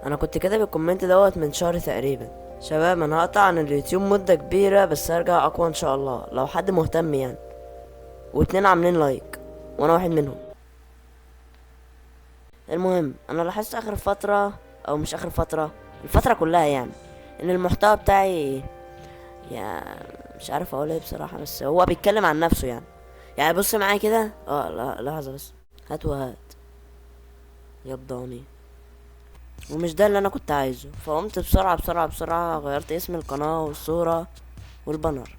انا كنت كاتب الكومنت دوت من شهر تقريبا. شباب انا هقطع عن اليوتيوب مدة كبيرة بس هرجع اقوى ان شاء الله لو حد مهتم يعني، واتنين عاملين لايك وانا واحد منهم. المهم انا لاحظت اخر فترة، او مش اخر فترة، الفترة كلها يعني، ان المحتوى بتاعي يعني مش عارف اقول ايه بصراحة، بس هو بيتكلم عن نفسه يعني بص معايا كده. لا لحظة بس، هات وهات يبضاني. ومش ده اللي انا كنت عايزه، فقمت بسرعة بسرعة بسرعة غيرت اسم القناة والصورة والبانر.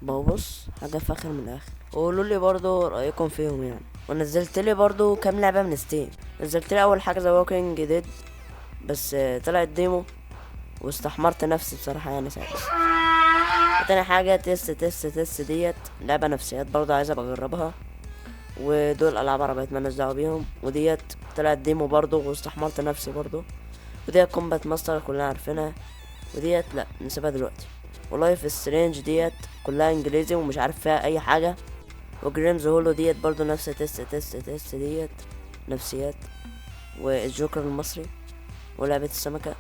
ببص حاجة فاخر من الاخر، وقولوا لي برضو رأيكم فيهم يعني. ونزلت لي برضو كام لعبة من ستيم. نزلت لي اول حاجة ذا ووكينج ديد، بس طلعت ديمو واستحمرت نفسي بصراحة يعني ساعتها. وتاني حاجة تيست ديت لعبة نفسيات برضو عايز ابقى اجربها. ودول العاب عربيات مالناش دعوة بيهم. وديت طلعت ديمو برضو واستحمرت نفسي برضو. وديت كومبات ماستر كلنا عارفينها. وديت لا نسيبها دلوقتي. ولايف سترينج ديت كلها انجليزي ومش عارف فيها اي حاجة. وجريمز هولو ديت برضو نفس تيست ديت نفسيات. والجوكر المصري. ولعبة السمكة.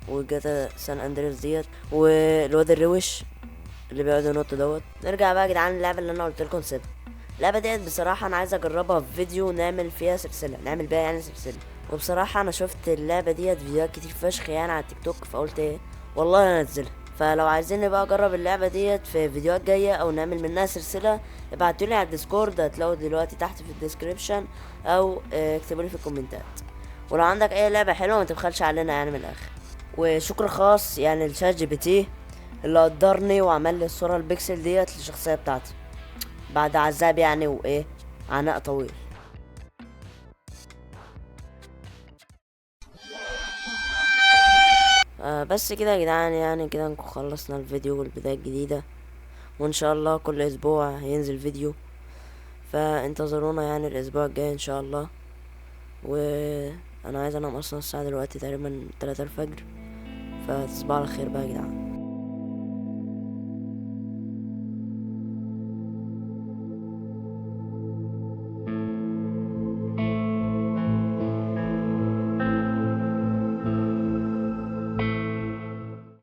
وجاتا سان اندريس ديت. والواد الروش اللي بيقعد ينط دوت. نرجع بقى يا جدعان اللعبة اللي انا قلت لكم سيبها. اللعبة ديت بصراحة انا عايز اجربها في فيديو نعمل فيها سلسلة، نعمل بيها يعني سلسلة. وبصراحة انا شفت اللعبة ديت فيديوهات كتير فشخ يعني على التيك توك، فقلت ايه والله انا انزلها. فلو عايزين بقى اجرب اللعبة ديت في فيديوهات جاية او نعمل منها سلسلة، ابعتولي على الديسكورد، هتلاقوا دلوقتي تحت في الديسكريبشن، او اكتبولي في الكومنتات. ولو عندك اي لعبة حلوة ما تبخلش علينا يعني من الاخر. وشكر خاص يعني لشات جي بي تي اللي قدرني وعمل لي الصورة البيكسل ديت للشخصية بتاعتي بعد عذاب يعني وايه، عناء طويل. بس كده يا جدعان، يعني كده نكون خلصنا الفيديو والبداية الجديدة. وان شاء الله كل اسبوع هينزل فيديو، فانتظرونا يعني الاسبوع الجاي ان شاء الله. وانا عايز انام اصلا الساعة دلوقتي تقريبا 3 الفجر، فتصبحوا على خير بقى يا جدعان.